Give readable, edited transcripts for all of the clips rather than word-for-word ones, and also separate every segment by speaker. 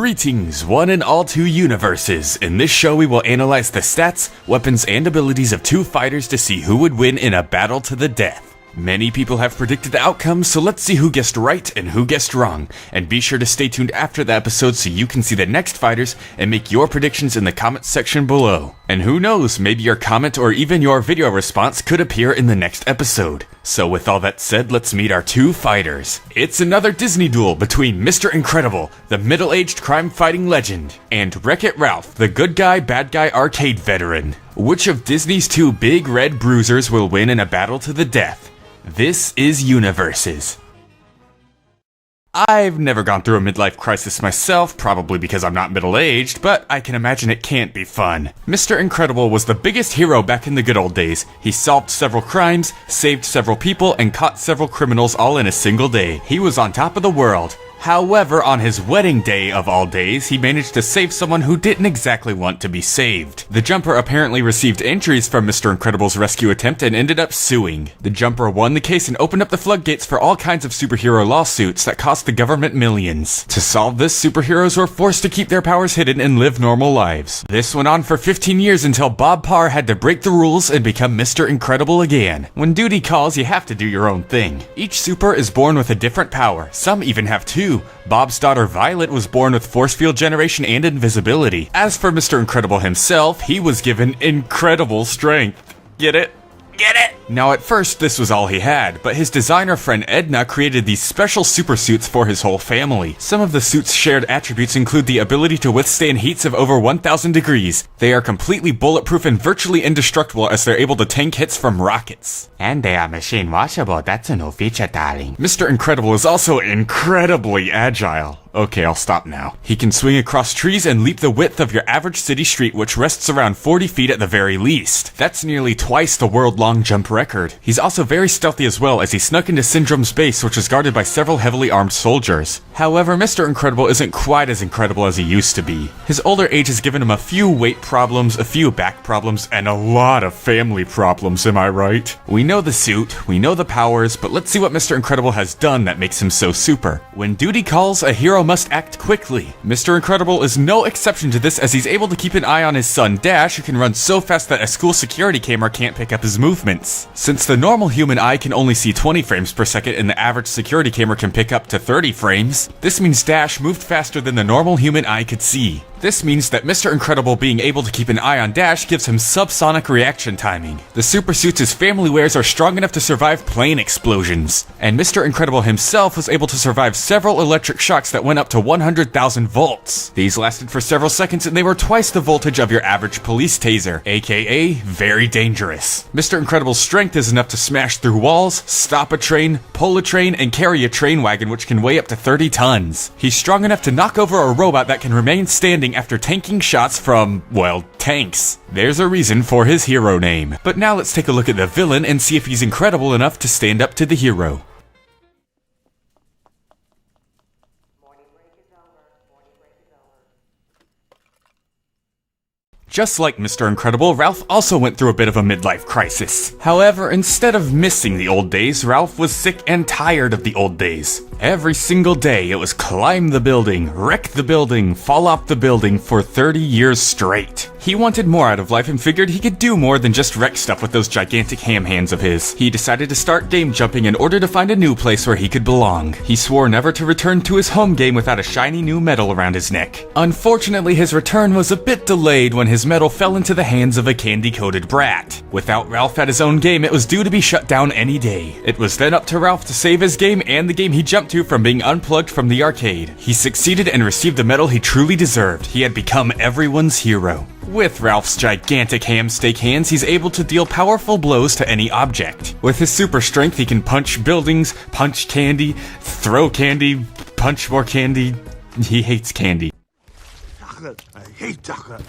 Speaker 1: Greetings, one and all to UniVS. In this show we will analyze the stats, weapons, and abilities of two fighters to see who would win in a battle to the death. Many people have predicted the outcome, so let's see who guessed right and who guessed wrong. And be sure to stay tuned after the episode so you can see the next fighters and make your predictions in the comments section below. And who knows, maybe your comment or even your video response could appear in the next episode. So with all that said, let's meet our two fighters. It's another Disney duel between Mr. Incredible, the middle-aged crime-fighting legend, and Wreck-It Ralph, the good guy, bad guy arcade veteran. Which of Disney's two big red bruisers will win in a battle to the death? This is UniVS. I've never gone through a midlife crisis myself, probably because I'm not middle-aged, but I can imagine it can't be fun. Mr. Incredible was the biggest hero back in the good old days. He solved several crimes, saved several people, and caught several criminals all in a single day. He was on top of the world. However, on his wedding day of all days, he managed to save someone who didn't exactly want to be saved. The Jumper apparently received injuries from Mr. Incredible's rescue attempt and ended up suing. The Jumper won the case and opened up the floodgates for all kinds of superhero lawsuits that cost the government millions. To solve this, superheroes were forced to keep their powers hidden and live normal lives. This went on for 15 years until Bob Parr had to break the rules and become Mr. Incredible again. When duty calls, you have to do your own thing. Each super is born with a different power. Some even have two. Bob's daughter Violet was born with force field generation and invisibility. As for Mr. Incredible himself, he was given incredible strength. Get it? Get it? Now at first this was all he had, but his designer friend Edna created these special super suits for his whole family. Some of the suits' shared attributes include the ability to withstand heats of over 1,000 degrees. They are completely bulletproof and virtually indestructible as they're able to tank hits from rockets. And they are machine washable, that's a new feature, darling. Mr. Incredible is also incredibly agile. Okay, I'll stop now. He can swing across trees and leap the width of your average city street, which rests around 40 feet at the very least. That's nearly twice the world-long jump record. He's also very stealthy as well, as he snuck into Syndrome's base, which is guarded by several heavily armed soldiers. However, Mr. Incredible isn't quite as incredible as he used to be. His older age has given him a few weight problems, a few back problems, and a lot of family problems, am I right? We know the suit, we know the powers, but let's see what Mr. Incredible has done that makes him so super. When duty calls, a hero must act quickly. Mr. Incredible is no exception to this, as he's able to keep an eye on his son Dash, who can run so fast that a school security camera can't pick up his movements. Since the normal human eye can only see 20 frames per second and the average security camera can pick up to 30 frames, this means Dash moved faster than the normal human eye could see. This means that Mr. Incredible being able to keep an eye on Dash gives him subsonic reaction timing. The super suits his family wears are strong enough to survive plane explosions. And Mr. Incredible himself was able to survive several electric shocks that went up to 100,000 volts. These lasted for several seconds and they were twice the voltage of your average police taser, aka very dangerous. Mr. Incredible's strength is enough to smash through walls, stop a train, pull a train, and carry a train wagon which can weigh up to 30 tons. He's strong enough to knock over a robot that can remain standing after tanking shots from, well, tanks. There's a reason for his hero name. But now let's take a look at the villain and see if he's incredible enough to stand up to the hero. Just like Mr. Incredible, Ralph also went through a bit of a midlife crisis. However, instead of missing the old days, Ralph was sick and tired of the old days. Every single day, it was climb the building, wreck the building, fall off the building for 30 years straight. He wanted more out of life and figured he could do more than just wreck stuff with those gigantic ham hands of his. He decided to start game jumping in order to find a new place where he could belong. He swore never to return to his home game without a shiny new medal around his neck. Unfortunately, his return was a bit delayed when his medal fell into the hands of a candy-coated brat. Without Ralph at his own game, it was due to be shut down any day. It was then up to Ralph to save his game and the game he jumped to from being unplugged from the arcade. He succeeded and received the medal he truly deserved. He had become everyone's hero. With Ralph's gigantic ham-steak hands, he's able to deal powerful blows to any object. With his super strength, he can punch buildings, punch candy, throw candy, punch more candy. He hates candy.
Speaker 2: Chocolate. I hate chocolate.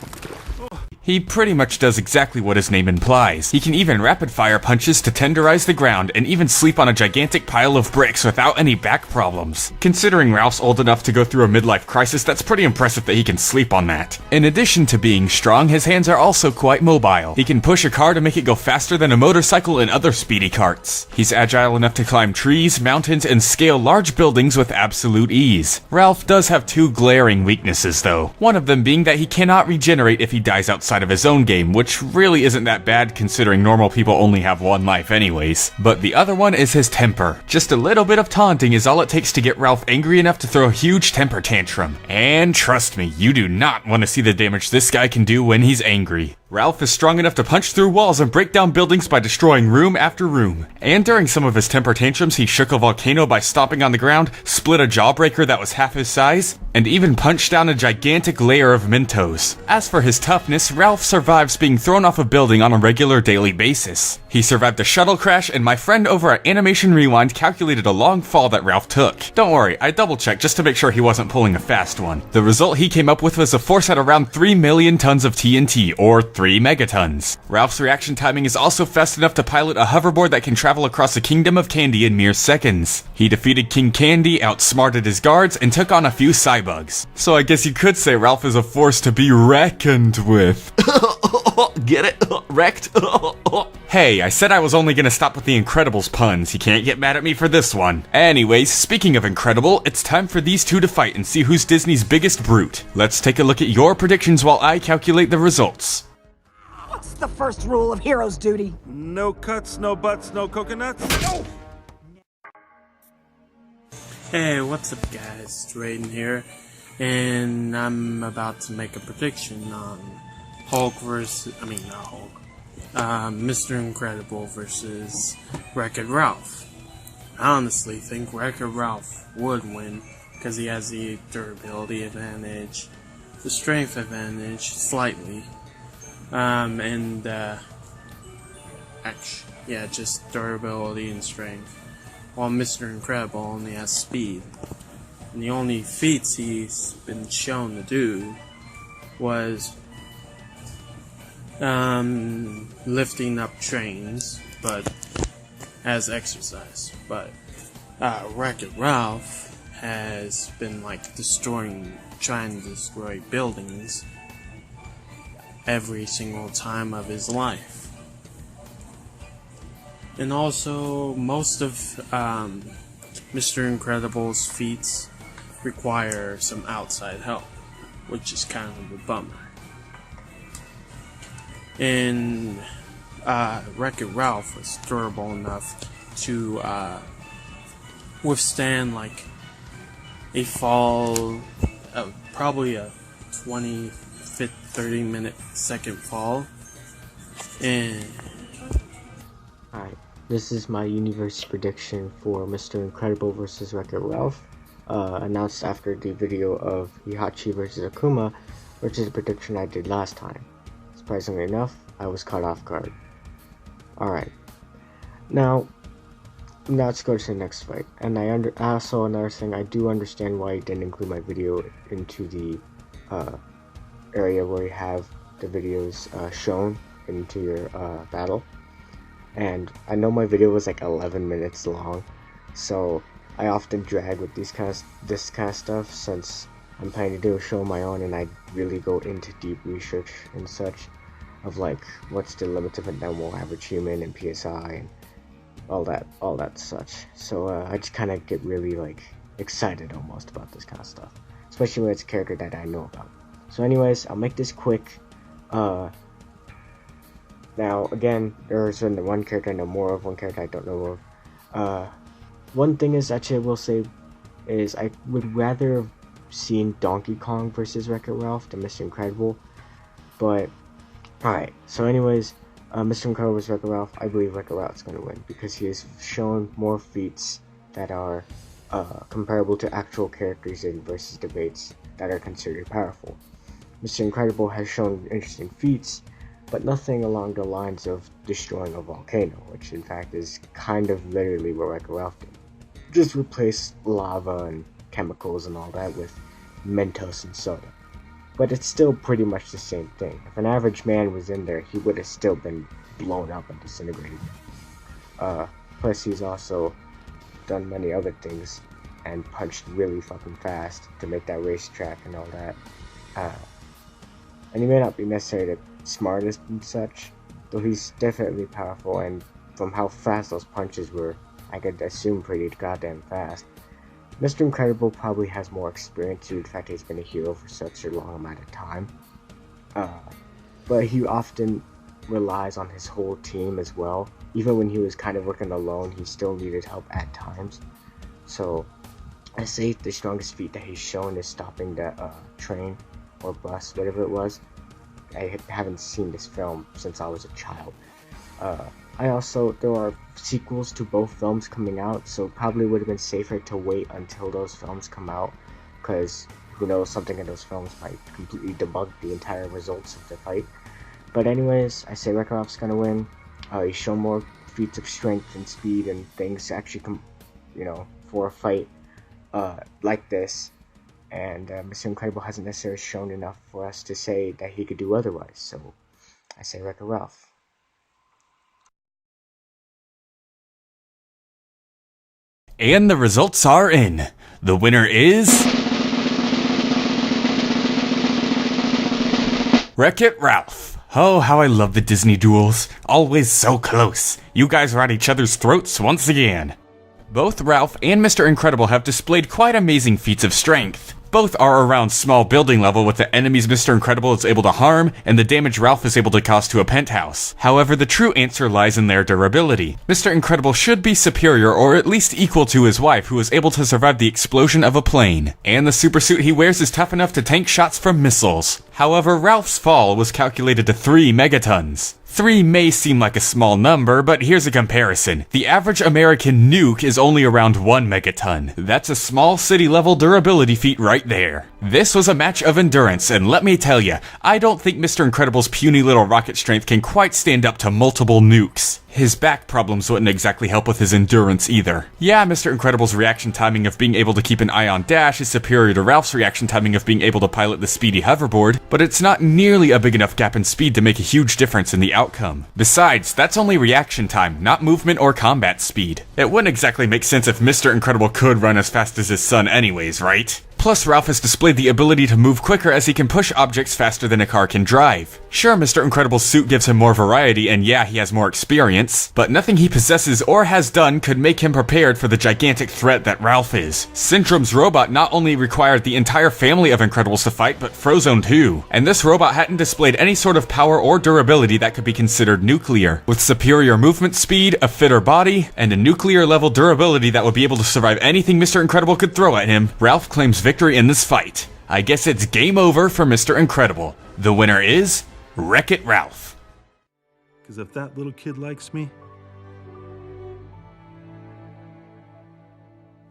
Speaker 1: He pretty much does exactly what his name implies. He can even rapid-fire punches to tenderize the ground and even sleep on a gigantic pile of bricks without any back problems. Considering Ralph's old enough to go through a midlife crisis, that's pretty impressive that he can sleep on that. In addition to being strong, his hands are also quite mobile. He can push a car to make it go faster than a motorcycle and other speedy carts. He's agile enough to climb trees, mountains, and scale large buildings with absolute ease. Ralph does have two glaring weaknesses though. One of them being that he cannot regenerate if he dies outside of his own game, which really isn't that bad considering normal people only have one life anyways. But the other one is his temper. Just a little bit of taunting is all it takes to get Ralph angry enough to throw a huge temper tantrum. And trust me, you do not want to see the damage this guy can do when he's angry. Ralph is strong enough to punch through walls and break down buildings by destroying room after room. And during some of his temper tantrums, he shook a volcano by stomping on the ground, split a jawbreaker that was half his size, and even punched down a gigantic layer of Mentos. As for his toughness, Ralph survives being thrown off a building on a regular daily basis. He survived a shuttle crash, and my friend over at Animation Rewind calculated a long fall that Ralph took. Don't worry, I double-checked just to make sure he wasn't pulling a fast one. The result he came up with was a force at around 3 million tons of TNT, or 3 megatons. Ralph's reaction timing is also fast enough to pilot a hoverboard that can travel across a kingdom of candy in mere seconds. He defeated King Candy, outsmarted his guards, and took on a few cybugs. So I guess you could say Ralph is a force to be reckoned with. Get it? Wrecked? Hey, I said I was only gonna stop with the Incredibles puns. You can't get mad at me for this one. Anyways, speaking of incredible, it's time for these two to fight and see who's Disney's biggest brute. Let's take a look at your predictions while I calculate the results.
Speaker 2: What's the first rule of hero's duty?
Speaker 3: No cuts, no butts, no coconuts. No!
Speaker 4: Hey, what's up guys, it's Raiden here, and I'm about to make a prediction on Mr. Incredible versus Wreck-It Ralph. I honestly think Wreck-It Ralph would win, because he has the durability advantage, the strength advantage, slightly, just durability and strength. While Mr. Incredible only has speed. And the only feats he's been shown to do was lifting up trains, but as exercise. But Wreck-It Ralph has been like trying to destroy buildings every single time of his life. And also, most of Mr. Incredible's feats require some outside help, which is kind of a bummer. And Wreck-It Ralph was durable enough to withstand like a fall, probably a 30 second fall. And
Speaker 5: Alright, this is my UniVS prediction for Mr. Incredible vs. Wreck-It Ralph, announced after the video of Heihachi vs. Akuma, which is a prediction I did last time. Surprisingly enough, I was caught off guard. Alright, now let's go to the next fight. And also another thing, I do understand why you didn't include my video into the area where you have the videos shown into your battle. And I know my video was like 11 minutes long, so I often drag with this kind of stuff since I'm planning to do a show of my own, and I really go into deep research and such of like what's the limits of a normal average human and PSI and all that such. So I just kind of get really like excited almost about this kind of stuff, especially when it's a character that I know about. So anyways, I'll make this quick. Now, again, there's one character I know more of, one character I don't know of. One thing is, actually, I will say, is I would rather have seen Donkey Kong versus Wreck-It Ralph than Mr. Incredible. But, alright, so anyways, Mr. Incredible versus Wreck-It Ralph, I believe Wreck-It Ralph is going to win, because he has shown more feats that are comparable to actual characters in versus debates that are considered powerful. Mr. Incredible has shown interesting feats, but nothing along the lines of destroying a volcano, which in fact is kind of literally what Wreck-It Ralph did. Just replace lava and chemicals and all that with Mentos and soda. but it's still pretty much the same thing. If an average man was in there, he would have still been blown up and disintegrated. Plus he's also done many other things and punched really fucking fast to make that racetrack and all that. And he may not be necessarily the smartest and such, though he's definitely powerful, and from how fast those punches were, I could assume pretty goddamn fast. Mr. Incredible probably has more experience due to the fact that he's been a hero for such a long amount of time. But he often relies on his whole team as well. Even when he was kind of working alone, he still needed help at times. So I say the strongest feat that he's shown is stopping the train or bus, whatever it was. I haven't seen this film since I was a child. There are sequels to both films coming out, so probably would have been safer to wait until those films come out, because who knows, something in those films might completely debug the entire results of the fight. But anyways, I say Wreck-It Ralph's gonna win. He's shown more feats of strength and speed and things to actually for a fight like this, and Mr. Incredible hasn't necessarily shown enough for us to say that he could do otherwise, so I say Wreck-It Ralph.
Speaker 1: And the results are in. The winner is... Wreck-It Ralph. Oh, how I love the Disney duels. Always so close. You guys are at each other's throats once again. Both Ralph and Mr. Incredible have displayed quite amazing feats of strength. Both are around small building level with the enemies Mr. Incredible is able to harm and the damage Ralph is able to cause to a penthouse. However, the true answer lies in their durability. Mr. Incredible should be superior or at least equal to his wife, who was able to survive the explosion of a plane. And the supersuit he wears is tough enough to tank shots from missiles. However, Ralph's fall was calculated to 3 megatons. 3 may seem like a small number, but here's a comparison. The average American nuke is only around 1 megaton. That's a small city level durability feat right there. This was a match of endurance, and let me tell you, I don't think Mr. Incredible's puny little rocket strength can quite stand up to multiple nukes. His back problems wouldn't exactly help with his endurance either. Yeah, Mr. Incredible's reaction timing of being able to keep an eye on dash is superior to Ralph's reaction timing of being able to pilot the speedy hoverboard, but it's not nearly a big enough gap in speed to make a huge difference in the outcome. Besides, that's only reaction time, not movement or combat speed. It wouldn't exactly make sense if Mr. Incredible could run as fast as his son anyways, right? Plus, Ralph has displayed the ability to move quicker as he can push objects faster than a car can drive. Sure, Mr. Incredible's suit gives him more variety, and yeah, he has more experience, but nothing he possesses or has done could make him prepared for the gigantic threat that Ralph is. Syndrome's robot not only required the entire family of Incredibles to fight, but Frozone too. And this robot hadn't displayed any sort of power or durability that could be considered nuclear. With superior movement speed, a fitter body, and a nuclear level durability that would be able to survive anything Mr. Incredible could throw at him, Ralph claims victory in this fight. I guess it's game over for Mr. Incredible. The winner is Wreck-It Ralph.
Speaker 3: Because if that little kid likes me,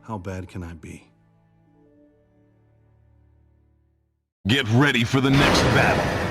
Speaker 3: how bad can I be?
Speaker 6: Get ready for the next battle.